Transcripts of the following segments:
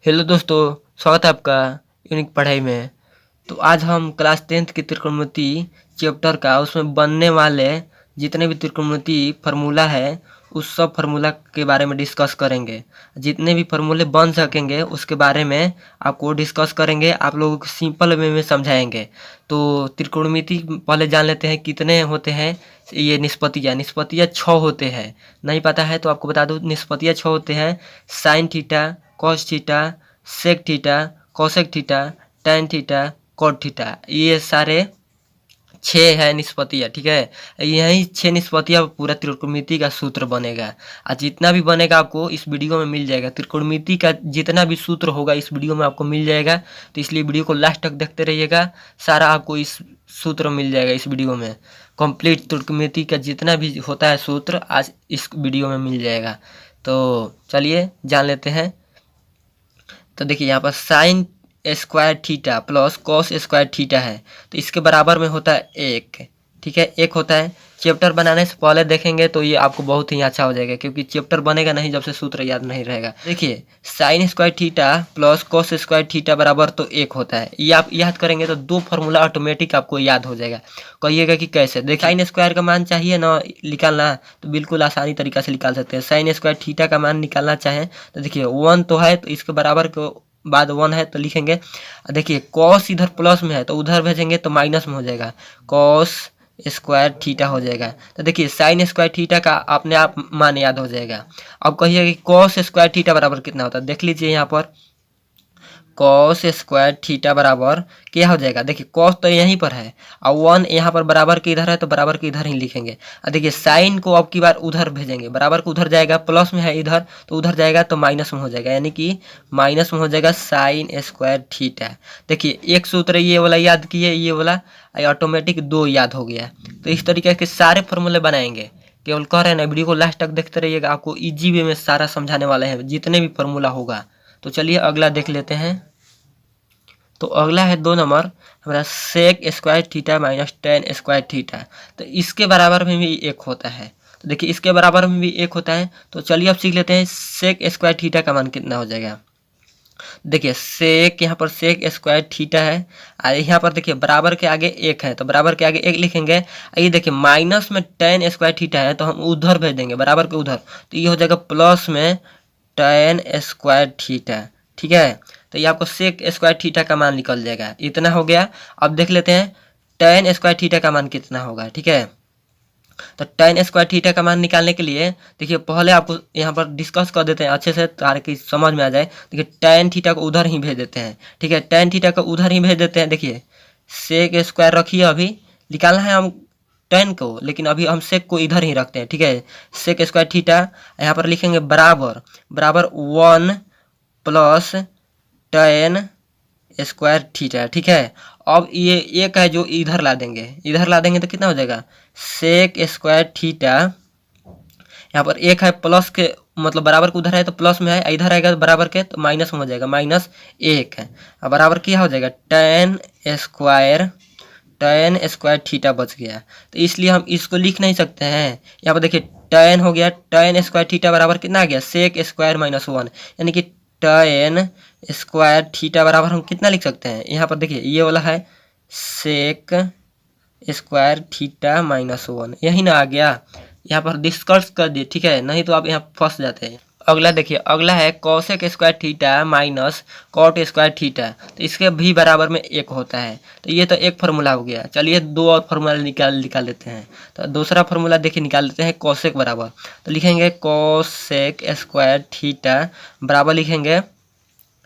Hello दोस्तों, स्वागत है आपका यूनिक पढ़ाई में। तो आज हम क्लास 10th की त्रिकोणमिति चैप्टर का उसमें बनने वाले जितने भी त्रिकोणमिति फार्मूला है उस सब फार्मूला के बारे में डिस्कस करेंगे। जितने भी फार्मूले बन सकेंगे उसके बारे में आपको डिस्कस करेंगे, आप लोगों को सिंपल वे में समझाएंगे। तो त्रिकोणमिति पहले जान लेते हैं कितने होते हैं। ये निष्पत्तियाँ 6 होते हैं। नहीं पता है तो आपको बता दूँ, निष्पत्तियाँ 6 होते हैं। Sine theta, cos theta, sec theta, cosec theta, tan theta, cot theta, ये सारे 6 है निष्पत्तियाँ। ठीक है, यही 6 निष्पत्तियाँ पूरा त्रिकोणमिति का सूत्र बनेगा। और जितना भी बनेगा आपको इस वीडियो में मिल जाएगा। त्रिकोणमिति का जितना भी सूत्र होगा इस वीडियो में आपको मिल जाएगा। तो इसलिए वीडियो को लास्ट तक देखते रहिएगा, सारा आपको इस सूत्र मिल जाएगा इस वीडियो में। कंप्लीट त्रिकोणमिति का जितना भी होता है सूत्र आज इस वीडियो में मिल जाएगा। तो चलिए जान लेते हैं। तो देखिए यहाँ पर sine square theta plus cos square theta है, तो इसके बराबर में होता है 1। ठीक है, 1 होता है। चैप्टर बनाने से पहले देखेंगे तो ये आपको बहुत ही अच्छा हो जाएगा, क्योंकि चैप्टर बनेगा नहीं जब से सूत्र याद नहीं रहेगा। देखिए sine square theta plus cos square theta बराबर तो 1 होता है। ये आप याद करेंगे तो दो फार्मूला ऑटोमेटिक आपको याद हो जाएगा। कहिएगा कि कैसे? देखिए साइन स्क्वायर का मान चाहिए ना निकालना, तो बिल्कुल आसानी तरीका से निकाल सकते हैं। साइन स्क्वायर थीटा का मान निकालना चाहें तो देखिए 1 तो है, तो इसके बराबर को बाद 1 है तो लिखेंगे। देखिए कॉस इधर प्लस में है तो उधर भेजेंगे तो माइनस में हो जाएगा, कॉस स्क्वायर थीटा हो जाएगा। तो देखिए साइन स्क्वायर थीटा का अपने आप मान याद हो जाएगा। अब कहिए कि कॉस स्क्वायर थीटा बराबर कितना होता है। देख लीजिए यहाँ पर कॉस स्क्वायर थीटा बराबर क्या हो जाएगा। देखिए कॉस तो यहीं पर है और 1 यहाँ पर बराबर के इधर है तो बराबर के इधर ही लिखेंगे। और देखिए साइन को अब की बार उधर भेजेंगे, बराबर को उधर जाएगा, प्लस में है इधर तो उधर जाएगा तो माइनस में हो जाएगा, यानी कि माइनस में हो जाएगा साइन स्क्वायर थीटा। देखिए एक सूत्र ये वाला याद किए, ये वाला ऑटोमेटिक 2 याद हो गया। तो इस तरीके के सारे फॉर्मूले बनाएंगे। केवल कह रहे हैं ना, वीडियो को लास्ट तक देखते रहिएगा, आपको इजी वे में सारा समझाने वाले हैं जितने भी फॉर्मूला होगा। तो चलिए अगला देख लेते हैं। तो अगला है 2 नंबर हमारा sec square theta minus tan square theta. तो इसके बराबर में भी 1 होता है। तो देखिए इसके बराबर में भी 1 होता है। तो चलिए अब सीख लेते हैं सेक स्क्वायर थीटा का मान कितना हो जाएगा। देखिए सेक, यहाँ पर सेक स्क्वायर थीटा है और यहाँ पर देखिए बराबर के आगे 1 है तो बराबर के आगे 1 लिखेंगे। ये देखिए माइनस में टेन स्क्वायर थीटा है तो हम उधर भेज देंगे, बराबर के उधर, तो ये हो जाएगा प्लस में टेन स्क्वायर थीटा। ठीक है, तो ये आपको सेक स्क्वायर थीटा का मान निकल जाएगा। इतना हो गया। अब देख लेते हैं टेन स्क्वायर थीटा का मान कितना होगा। ठीक है, तो टेन स्क्वायर थीटा का मान निकालने के लिए देखिए पहले आपको यहाँ पर डिस्कस कर देते हैं अच्छे से ताकि समझ में आ जाए। देखिए टेन थीटा को उधर ही भेज देते हैं। ठीक है, टेन थीटा को उधर ही भेज देते हैं। देखिए सेक स्क्वायर रखिए, अभी निकालना है हम टेन को, लेकिन अभी हम सेक को इधर ही रखते हैं। ठीक है, सेक स्क्वायर थीटा यहाँ पर लिखेंगे बराबर बराबर 1 प्लस टेन स्क्वायर थीटा। ठीक है, अब ये 1 है जो इधर ला देंगे, इधर ला देंगे तो कितना हो जाएगा सेक स्क्वायर थीटा। यहाँ पर 1 है प्लस के मतलब बराबर के उधर है तो प्लस में है, इधर आएगा तो बराबर के तो माइनस में हो जाएगा, माइनस 1 है। अब बराबर क्या हो जाएगा टेन स्क्वायर थीटा बच गया। तो इसलिए हम इसको लिख नहीं सकते हैं। यहाँ पर देखिए टेन हो गया, टेन स्क्वायर थीटा बराबर कितना आ गया सेक स्क्वायर माइनस 1, यानी कि टेन स्क्वायर थीटा बराबर हम कितना लिख सकते हैं। यहाँ पर देखिए ये वाला है सेक स्क्वायर थीटा माइनस 1, यही ना आ गया। यहाँ पर डिस्कस कर दिए, ठीक है, नहीं तो आप यहाँ फंस जाते हैं। अगला देखिए, अगला है cosec square theta minus cot square theta. तो इसके भी बराबर में 1 होता है। तो ये तो एक फार्मूला हो गया। चलिए 2 और फार्मूला निकाल लेते हैं। तो दूसरा फार्मूला देखिए निकाल लेते हैं कोसेक बराबर। तो लिखेंगे कोसेक स्क्वायर थीटा बराबर लिखेंगे,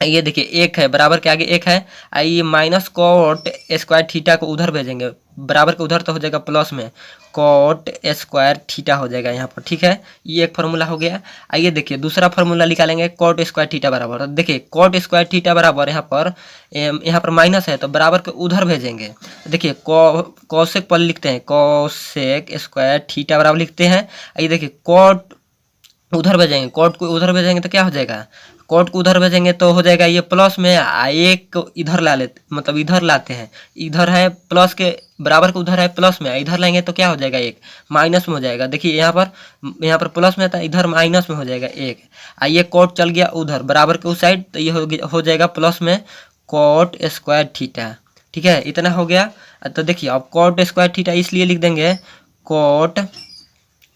ये देखिए 1 है, बराबर के आगे 1 है, ये माइनस कॉट स्क्वायर थीटा को उधर भेजेंगे, बराबर के उधर तो हो जाएगा प्लस में कॉट स्क्वायर थीटा हो जाएगा यहाँ पर। ठीक है, ये एक फार्मूला हो गया। आइए देखिए दूसरा फार्मूला निकालेंगे कॉट स्क्वायर थीटा बराबर। तो देखिए कॉट स्क्वायर थीटा बराबर यहाँ पर माइनस है तो बराबर के उधर भेजेंगे। देखिए कॉसेक पर लिखते हैं, कॉसेक स्क्वायर थीटा बराबर लिखते हैं। ये देखिए कॉट उधर भेजेंगे, कॉट को उधर भेजेंगे तो क्या हो जाएगा, कॉट को उधर भेजेंगे तो हो जाएगा ये प्लस में, 1 इधर ला लेते मतलब इधर लाते हैं, इधर है प्लस के बराबर के उधर है प्लस में, इधर लेंगे तो क्या हो जाएगा एक, माइनस में हो जाएगा। देखिए यहाँ पर प्लस में था, इधर माइनस में हो जाएगा एक। ये कॉट चल गया उधर बराबर के उस साइड, तो ये हो जाएगा प्लस में कॉट स्क्वायर थीटा। ठीक है, इतना हो गया। तो देखिए अब कॉट स्क्वायर थीटा इसलिए लिख देंगे, कॉट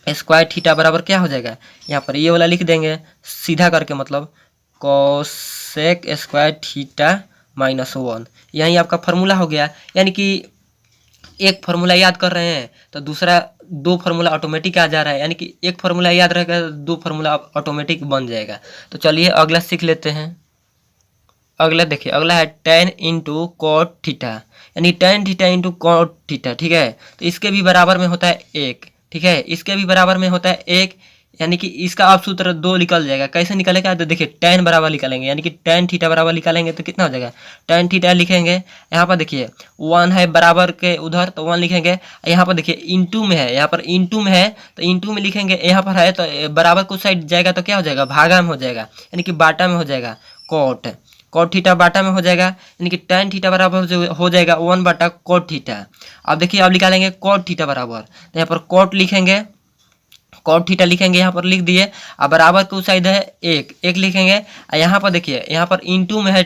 स्क्वायर थीटा बराबर क्या हो जाएगा, यहाँ पर ये वाला लिख देंगे सीधा करके, मतलब कोसेक स्क्वायर थीटा -1। यही आपका फार्मूला हो गया। यानी कि एक फार्मूला याद कर रहे हैं तो दूसरा दो फार्मूला ऑटोमेटिक आ जा रहा है, यानी कि एक फार्मूला याद रहेगा तो दो फार्मूला ऑटोमेटिक बन जाएगा। तो चलिए अगला सीख लेते हैं। अगला देखिए, अगला है tan इंटू कॉट थीटा, यानी tan theta into cot theta. ठीक है, तो इसके भी बराबर में होता है एक। ठीक है, इसके भी बराबर में होता है एक, यानी कि इसका अब सूत्र दो निकल जाएगा। कैसे निकलेगा, तो देखिए tan बराबर निकालेंगे, यानी कि tan थीटा बराबर निकालेंगे तो कितना हो जाएगा, tan थीटा लिखेंगे। यहाँ पर देखिए 1 है बराबर के उधर, तो 1 लिखेंगे। यहाँ पर देखिए इंटू में है, यहाँ पर इंटू में है तो इंटू में लिखेंगे। यहाँ पर है तो बराबर को साइड जाएगा तो क्या हो जाएगा, भागा में हो जाएगा, यानी कि बाटा में हो जाएगा। कॉट थीटा बाटा में हो जाएगा, यानी कि tan थीटा बराबर जो हो जाएगा 1 बटा कॉट थीटा। अब देखिए अब निकालेंगे कॉट थीटा बराबर, तो यहाँ पर कॉट लिखेंगे, कॉट थीटा लिखेंगे, यहाँ पर लिख दिए। अब बराबर के उस साइड है एक लिखेंगे। यहाँ पर देखिए यहाँ पर इंटू में है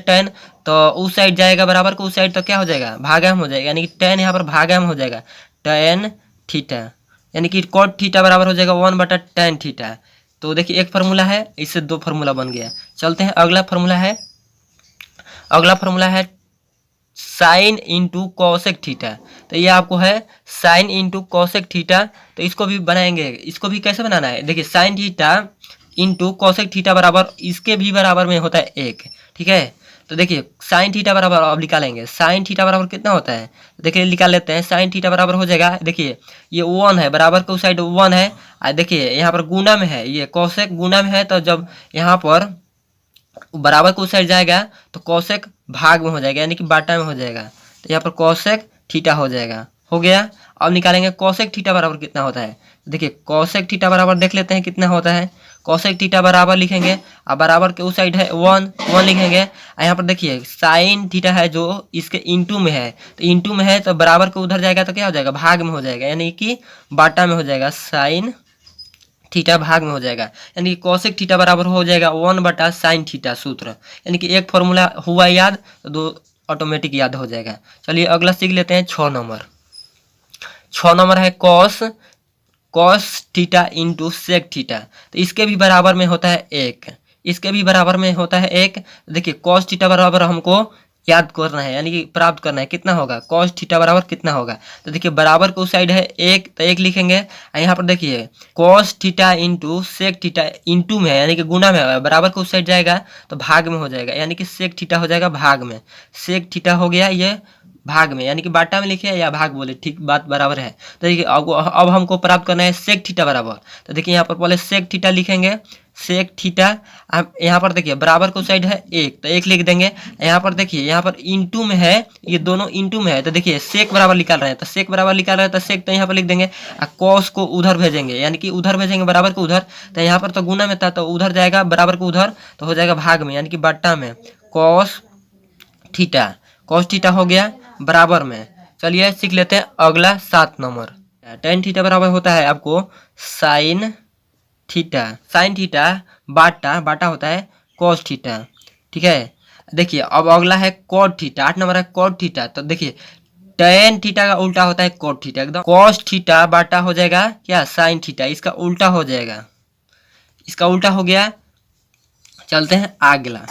tan, तो उस साइड जाएगा बराबर के उस साइड तो क्या हो जाएगा, भागा में हो जाएगा, यानी कि tan यहाँ पर भागा में हो जाएगा tan थीटा, यानी कि कॉट थीटा बराबर हो जाएगा 1 बटा tan थीटा। तो देखिए एक फार्मूला है, इससे दो फार्मूला बन गया। चलते हैं अगला फार्मूला है साइन इंटू कॉसेक थीटा। तो ये आपको है साइन इंटू कॉसेक थीटा, तो इसको भी बनाएंगे। इसको भी कैसे बनाना है, देखिए sine theta into cosec theta बराबर इसके भी बराबर में होता है एक। ठीक है, तो देखिए साइन थीटा बराबर अब निकालेंगे, साइन थीटा बराबर कितना होता है, देखिए निकाल लेते हैं। साइन थीटा बराबर हो जाएगा, देखिए ये 1 है बराबर के उस साइड 1 है, देखिए यहाँ पर गुना में है, ये कॉसेक गुना में है, तो जब यहाँ पर बराबर को उस साइड जाएगा तो कॉसेक भाग में हो जाएगा, यानी कि बाटा में हो जाएगा। तो यहाँ पर कॉसेक थीटा हो जाएगा, हो गया। अब निकालेंगे कॉसेक थीटा बराबर कितना होता है, देखिए कॉसेक थीटा बराबर देख लेते हैं कितना होता है। कॉसेक थीटा बराबर लिखेंगे, अब बराबर के उस साइड है 1 लिखेंगे। यहाँ पर देखिए साइन थीटा है जो इसके इंटू में है, तो इंटू में है तो बराबर के उधर जाएगा तो क्या हो जाएगा, भाग में हो जाएगा, यानी कि बाटा में हो जाएगा, साइन थीटा भाग में हो जाएगा, यानी कि कॉसेक थीटा बराबर हो जाएगा 1 बटा साइन थीटा सूत्र। यानी कि एक फॉर्मूला हुआ याद तो दो ऑटोमेटिक याद हो जाएगा। चलिए अगला सीख लेते हैं 6 नंबर है cos theta into sec theta. तो इसके भी बराबर में होता है एक, देखिए कॉस थीटा बराबर हमको याद करना है, यानी कि प्राप्त करना है, कितना होगा, कॉस थीटा बराबर कितना होगा। तो देखिए बराबर को उस साइड है एक, तो एक लिखेंगे। यहाँ पर देखिए cos theta into sec theta into में है, यानी कि गुना में है, बराबर को उस साइड जाएगा तो भाग में हो जाएगा, यानी कि सेक थीटा हो जाएगा भाग में। सेक थीटा हो गया ये भाग में, यानी कि बाटा में लिखे या भाग बोले, ठीक बात बराबर है। तो देखिए अब हमको प्राप्त करना है सेक थीटा बराबर। तो देखिए यहाँ पर पहले सेक थीटा लिखेंगे, सेक थीटा। अब यहाँ पर देखिए बराबर को साइड है एक, तो एक लिख देंगे। यहाँ पर देखिए यहाँ पर इंटू में है, ये दोनों इंटू में है, तो देखिए सेक बराबर निकाल रहे हैं, तो सेक बराबर निकाल रहे हैं तो सेक तो यहाँ पर लिख देंगे, और कॉस को उधर भेजेंगे, यानी कि उधर भेजेंगे बराबर को उधर। तो यहाँ पर तो गुना में था तो उधर जाएगा बराबर को उधर, तो हो जाएगा भाग में, यानी कि बट्टा में कॉस थीटा हो गया बराबर में। चलिए सीख लेते हैं अगला 7 नंबर। tan थीटा बराबर होता है आपको साइन थीटा बाटा होता है cos थीटा। ठीक है, देखिए अब अगला है cot थीटा, 8 नंबर है cot थीटा। तो देखिए tan थीटा का उल्टा होता है cot थीटा, एकदम cos थीटा बाटा हो जाएगा क्या, साइन थीटा, इसका उल्टा हो जाएगा, इसका उल्टा हो गया। चलते हैं अगला,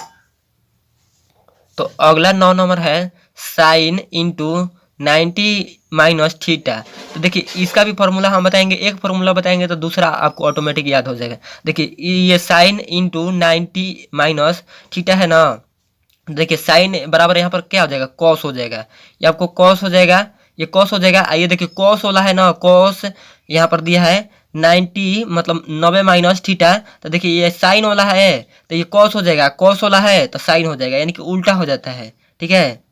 तो अगला 9 नंबर है साइन इंटू 90 माइनस थीटा। तो देखिए इसका भी फॉर्मूला हम बताएंगे, एक फॉर्मूला बताएंगे तो दूसरा आपको ऑटोमेटिक याद हो जाएगा। देखिए ये साइन इंटू 90 माइनस थीटा है ना, देखिए साइन बराबर यहाँ पर क्या हो जाएगा, कॉस हो जाएगा, ये आपको कॉस हो जाएगा, ये कॉस हो जाएगा। आइए देखिए कॉस वाला है ना, कॉस यहाँ पर दिया है 90 मतलब 90 माइनस थीटा। तो देखिए ये साइन वाला है तो ये कॉस हो जाएगा, कॉस वाला है तो साइन हो जाएगा, यानी कि उल्टा हो जाता है। ठीक है,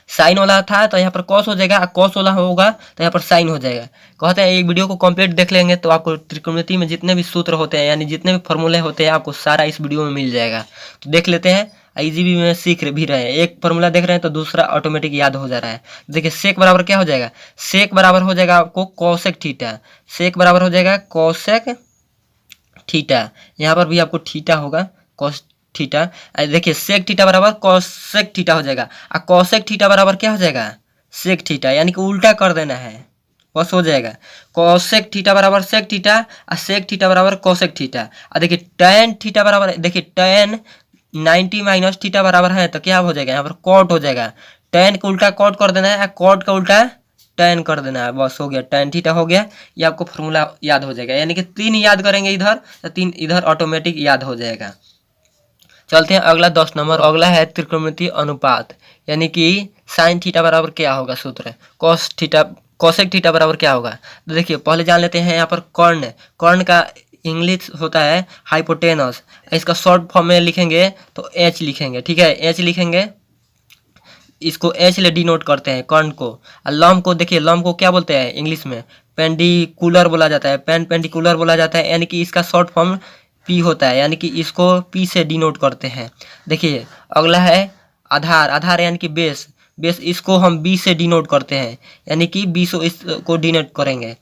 साइन वाला था तो यहाँ पर कॉस हो जाएगा, कॉस वाला होगा तो यहाँ पर साइन हो जाएगा। कहते हैं एक वीडियो को कंप्लीट देख लेंगे तो आपको त्रिकोणमिति में जितने भी सूत्र होते हैं, यानी जितने भी फॉर्मूले होते हैं, आपको सारा इस वीडियो में मिल जाएगा। तो देख लेते हैं। इजीबी में सीख भी रहे हैं। एक फॉर्मूला देख रहे हैं तो दूसरा ऑटोमेटिक याद हो जा रहा है। देखिए सेक बराबर क्या हो जाएगा, सेक बराबर हो जाएगा आपको कोसेक थीटा, सेक बराबर हो जाएगा कोसेक थीटा। यहाँ पर भी आपको थीटा होगा, कोस थीटा। देखिए सेक थीटा बराबर कोसेक थीटा हो जाएगा, और कोसेक थीटा बराबर क्या हो जाएगा, सेक थीटा, यानी कि उल्टा कर देना है, बस हो जाएगा। कोसेक थीटा बराबर सेक थीटा, और सेक थीटा बराबर कोसेक थीटा। और देखिए टैन थीटा बराबर, देखिए टैन 90 माइनस थीटा बराबर है तो क्या हो जाएगा, यहाँ पर कॉट हो जाएगा। टैन का उल्टा कॉट कर देना है, कॉट का उल्टा टैन कर देना है, बस हो गया, टैन थीटा हो गया। ये आपको फॉर्मूला याद हो जाएगा, यानी कि 3 याद करेंगे इधर तो 3 इधर ऑटोमेटिक याद हो जाएगा। चलते हैं अगला 10 नंबर। अगला है त्रिकोणमितीय अनुपात, यानी कि साइन थीटा बराबर क्या होगा, सूत्र कॉस थीटा, कोसेक थीटा बराबर क्या होगा। तो देखिए पहले जान लेते हैं यहाँ पर कर्ण, कर्ण का इंग्लिश होता है हाइपोटेनस, इसका शॉर्ट फॉर्म में लिखेंगे तो एच लिखेंगे, ठीक है, एच लिखेंगे, इसको एच ले डिनोट करते हैं कर्ण को। और लंब को देखिए, लंब को क्या बोलते हैं इंग्लिश में, पेंडिकुलर बोला जाता है, पेंडिकुलर बोला जाता है, यानी कि इसका शॉर्ट फॉर्म पी होता है, यानी कि इसको पी से डिनोट करते हैं। देखिए अगला है आधार, आधार यानी कि बेस, बेस इसको हम बी से डिनोट करते हैं, यानी कि बी से इसको डिनोट करेंगे।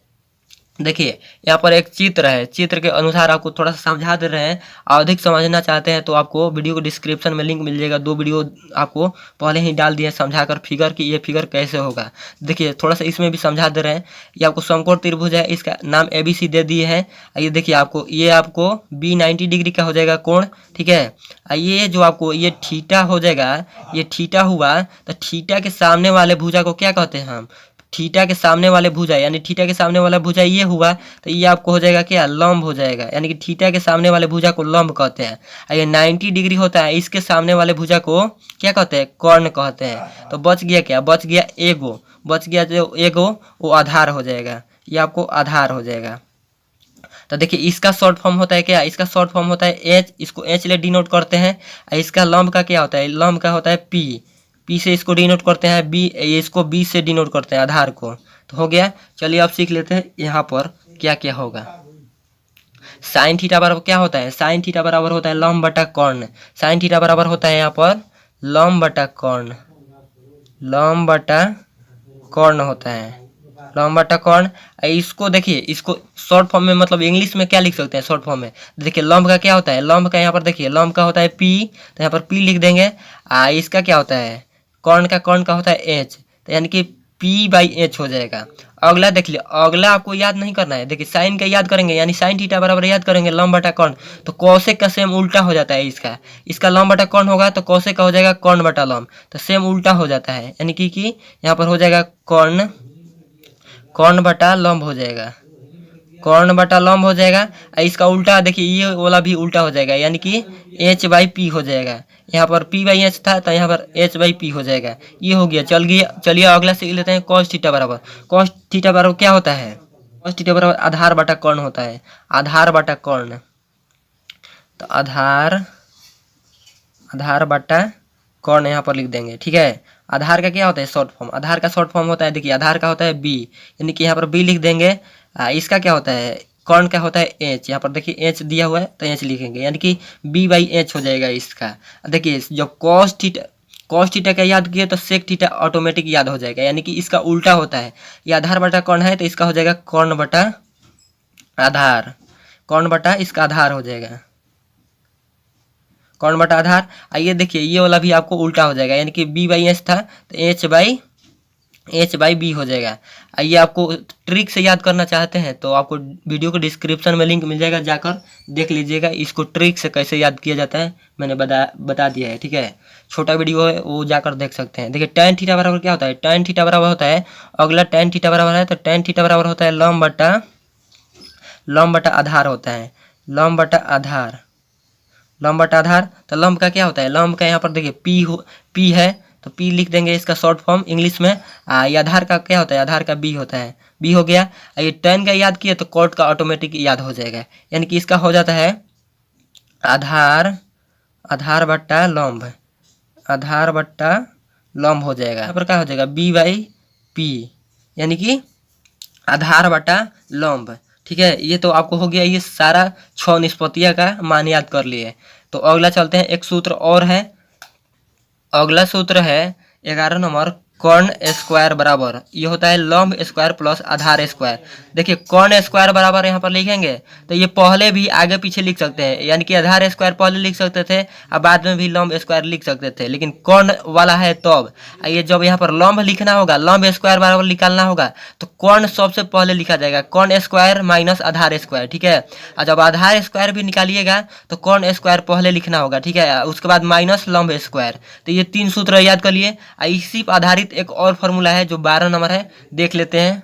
देखिए यहाँ पर एक चित्र है, चित्र के अनुसार आपको थोड़ा सा समझा दे रहे हैं। अधिक समझना चाहते हैं तो आपको वीडियो को डिस्क्रिप्शन में लिंक मिल जाएगा, 2 वीडियो आपको पहले ही डाल दिए समझाकर फिगर कि ये फिगर कैसे होगा। देखिए थोड़ा सा इसमें भी समझा दे रहे हैं। ये आपको समकोण त्रिभुज है, इसका नाम ABC दे दिए हैं। ये देखिए आपको, ये आपको B 90 डिग्री का हो जाएगा कोण, ठीक है। ये जो आपको ये थीटा हो जाएगा, ये थीटा हुआ तो थीटा के सामने वाले भुजा को क्या कहते हैं हम, थीटा के सामने वाले भुजा, यानी थीटा के सामने वाला भुजा ये हुआ तो ये आपको हो जाएगा क्या, लंब हो जाएगा, यानी कि थीटा के सामने वाले भुजा को लंब कहते हैं। और ये 90 डिग्री होता है, इसके सामने वाले भुजा को क्या कहते हैं, कर्ण कहते हैं। तो बच गया क्या, बच गया एगो, बच गया जो एगो वो आधार हो जाएगा, ये आपको आधार हो जाएगा। तो देखिए इसका शॉर्ट फॉर्म होता है क्या, इसका शॉर्ट फॉर्म होता है एच, इसको एच ले डिनोट करते हैं। और इसका लंब का क्या होता है, लंब का होता है पी, पी से इसको डिनोट करते हैं, बी, इसको बी से डिनोट करते हैं आधार को। तो हो गया। चलिए अब सीख लेते हैं यहाँ पर क्या क्या होगा। साइन थीटा बराबर क्या होता है, साइन थीटा बराबर होता है लंब बटा कर्ण, साइन थीटा बराबर होता है यहाँ पर लंब बटा कर्ण, लंब बटा कर्ण होता है, लंब बटा कर्ण। इसको देखिए, इसको शॉर्ट फॉर्म में मतलब इंग्लिश में क्या लिख सकते हैं शॉर्ट फॉर्म में, देखिए लंब का क्या होता है, लंब का यहाँ पर देखिए लंब का होता है पी, तो यहाँ पर पी लिख देंगे। इसका क्या होता है, कर्ण का होता है एच, तो यानी कि पी बाई एच हो जाएगा। अगला देख लिया, अगला आपको याद नहीं करना है, देखिए साइन का याद करेंगे, यानी साइन थीटा बराबर याद करेंगे लंब बटा कर्ण, तो कौशिक का सेम उल्टा हो जाता है, इसका लंब बटा कर्ण होगा तो कौशिक का हो जाएगा कर्ण बटा लंब, तो सेम उल्टा हो जाता है, यानी कि यहाँ पर हो जाएगा कर्ण, कर्ण बटा लंब हो जाएगा, कर्ण बटा लंब हो जाएगा। इसका उल्टा देखिए ये वाला भी उल्टा हो जाएगा, यानी कि एच बाई पी हो जाएगा, यहाँ पर पी बाई एच था तो यहाँ पर एच बाई पी हो जाएगा, ये हो गया। चलिए अगला सीख लेते हैं कॉस थीटा बराबर, कॉस थीटा बराबर क्या होता है, कॉस थीटा बराबर आधार बटा कर्ण होता है, आधार बटा कर्ण, तो आधार बटा कर्ण यहाँ पर लिख देंगे, ठीक है। आधार का क्या होता है शॉर्ट फॉर्म, आधार का शॉर्ट फॉर्म होता है, देखिए आधार का होता है बी, यानी कि यहाँ पर बी लिख देंगे। इसका क्या होता है, कर्ण का होता है एच, यहाँ पर देखिए एच दिया हुआ है तो एच लिखेंगे, यानी कि बी बाई एच हो जाएगा इसका। देखिए जब कॉस थीटा का याद किए तो सेक थीटा ऑटोमेटिक याद हो जाएगा, यानी कि इसका उल्टा होता है, ये आधार बटा कर्ण है तो इसका हो जाएगा कर्ण बटा आधार, कर्ण बटा इसका आधार हो जाएगा, कर्ण बटा आधार। आइए देखिए ये वाला भी आपको उल्टा हो जाएगा, यानी कि बी बाई एच था तो एच बाई बी हो जाएगा। आइए आपको ट्रिक से याद करना चाहते हैं तो आपको वीडियो को डिस्क्रिप्शन में लिंक मिल जाएगा, जाकर देख लीजिएगा इसको ट्रिक से कैसे याद किया जाता है, मैंने बता दिया है, ठीक है। छोटा वीडियो है वो जाकर देख सकते हैं। देखिए tan थीटा बराबर क्या होता है, tan थीटा बराबर होता है, अगला tan थीटा बराबर है तो tan थीटा बराबर होता है लंब बटा आधार होता है, लंब बटा आधार, लंब बटा आधार। तो लंब का क्या होता है, लंब का यहाँ पर देखिए पी है तो पी लिख देंगे इसका शॉर्ट फॉर्म इंग्लिश में। ये आधार का क्या होता है, आधार का बी होता है, बी हो गया। ये tan का याद किए तो कॉट का ऑटोमेटिक याद हो जाएगा, यानी कि इसका हो जाता है आधार बट्टा लंब, आधार बट्टा लंब हो जाएगा। यहाँ पर क्या हो जाएगा बी बाई पी, यानी कि आधार बटा लंब, ठीक है। ये तो आपको हो गया, ये सारा 6 निष्पत्तियां का मान याद कर लिए। तो अगला चलते हैं, एक सूत्र और है अगला सूत्र है 11 नंबर, कर्ण स्क्वायर बराबर, ये होता है लंब स्क्वायर प्लस आधार स्क्वायर। देखिए कर्ण स्क्वायर बराबर यहाँ पर लिखेंगे तो ये पहले भी आगे पीछे लिख सकते हैं, यानी कि आधार स्क्वायर पहले लिख सकते थे और बाद में भी लंब स्क्वायर लिख सकते थे, लेकिन कर्ण वाला है तब ये जब यहाँ पर लंब लिखना होगा, लंब स्क्वायर बराबर निकालना होगा तो कर्ण सबसे पहले लिखा जाएगा, कर्ण स्क्वायर माइनस आधार स्क्वायर, ठीक है। और जब आधार स्क्वायर भी निकालिएगा तो कर्ण स्क्वायर पहले लिखना होगा, ठीक है, उसके बाद माइनस लंब स्क्वायर। तो ये 3 सूत्र याद कर लिए। इसी पर आधारित एक और फॉर्मूला है जो 12 नंबर है, देख लेते हैं।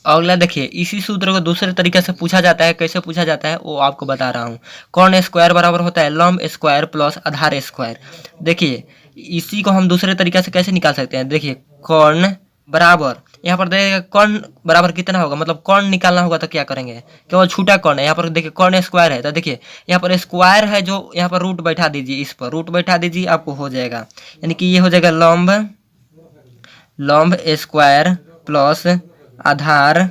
अगला देखिए, इसी सूत्र को दूसरे तरीके से पूछा जाता है, कैसे पूछा जाता है वो आपको बता रहा हूँ। कर्ण स्क्वायर बराबर होता है लंब स्क्वायर प्लस आधार स्क्वायर। देखिए इसी को हम दूसरे तरीके से कैसे निकाल सकते हैं, देखिए कर्ण बराबर, यहाँ पर देखिए कर्ण बराबर कितना होगा, मतलब कर्ण निकालना होगा तो क्या करेंगे, केवल छोटा कर्ण है, यहाँ पर देखिए कर्ण स्क्वायर है तो देखिए यहाँ पर स्क्वायर है, जो यहाँ पर रूट बैठा दीजिए, इस पर रूट बैठा दीजिए, आपको हो जाएगा, यानी कि ये हो जाएगा लंब स्क्वायर प्लस आधार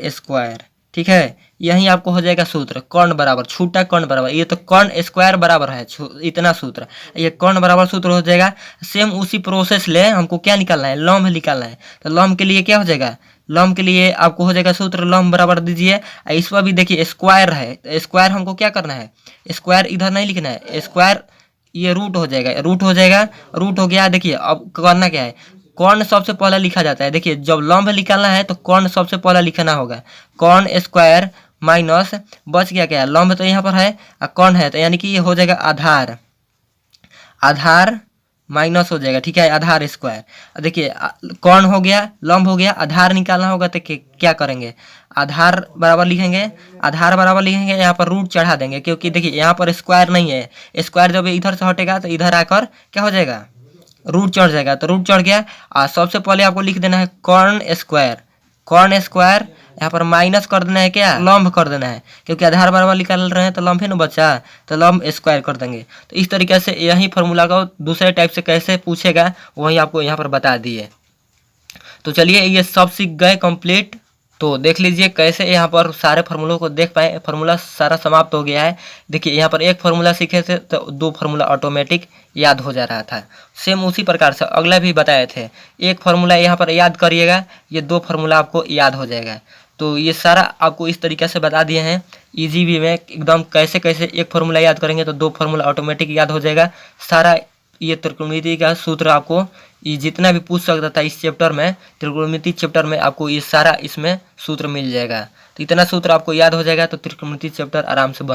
स्क्वायर, ठीक है। यही आपको हो जाएगा सूत्र, कर्ण बराबर छोटा कर्ण बराबर, ये तो कर्ण स्क्वायर बराबर है इतना सूत्र, ये कर्ण बराबर सूत्र हो जाएगा। सेम उसी प्रोसेस ले हमको क्या निकालना है, लंब निकालना है, तो लंब के लिए क्या हो जाएगा, लंब के लिए आपको हो जाएगा सूत्र लंब बराबर दीजिए। इस पर भी देखिए स्क्वायर है, तो स्क्वायर हमको क्या करना है, स्क्वायर इधर नहीं लिखना है, स्क्वायर ये रूट हो जाएगा, रूट हो गया। देखिए अब करना क्या है, कर्ण सबसे पहला लिखा जाता है, देखिए जब लंब निकालना है तो कर्ण सबसे पहला लिखना होगा, कर्ण स्क्वायर माइनस बच गया क्या, लंब तो यहाँ पर है और कर्ण है, तो यानी कि ये हो जाएगा आधार माइनस हो जाएगा, ठीक है, आधार स्क्वायर। देखिए कर्ण हो गया, लंब हो गया, आधार निकालना होगा तो क्या करेंगे, आधार बराबर लिखेंगे, यहाँ पर रूट चढ़ा देंगे, क्योंकि देखिए यहाँ पर स्क्वायर नहीं है, स्क्वायर जब इधर से हटेगा तो इधर आकर क्या हो जाएगा, रूट चढ़ जाएगा, तो रूट चढ़ गया। और सबसे पहले आपको लिख देना है कर्ण स्क्वायर, यहाँ पर माइनस कर देना है, क्या लंब कर देना है, क्योंकि आधार बराबर निकाल रहे हैं तो लंब ही ना बचा, तो लंब स्क्वायर कर देंगे। तो इस तरीके से यही फॉर्मूला को दूसरे टाइप से कैसे पूछेगा वही आपको यहाँ पर बता दिए। तो चलिए ये सब सीख गए कंप्लीट। तो देख लीजिए कैसे यहाँ पर सारे फार्मूलों को देख पाए, फार्मूला सारा समाप्त हो गया है। देखिए यहाँ पर एक फार्मूला सीखे थे तो 2 फार्मूला ऑटोमेटिक याद हो जा रहा था। सेम उसी प्रकार से अगला भी बताए थे, एक फार्मूला यहाँ पर याद करिएगा, ये 2 फार्मूला आपको याद हो जाएगा। तो ये सारा आपको इस तरीके से बता दिए हैं ईजी वे में, एकदम कैसे कैसे एक फार्मूला याद करेंगे तो 2 फार्मूला ऑटोमेटिक याद हो जाएगा। सारा ये त्रिकोणमिति का सूत्र आपको ये जितना भी पूछ सकता था इस चैप्टर में, त्रिकोणमिति चैप्टर में आपको ये सारा इसमें सूत्र मिल जाएगा। तो इतना सूत्र आपको याद हो जाएगा तो त्रिकोणमिति चैप्टर आराम से बन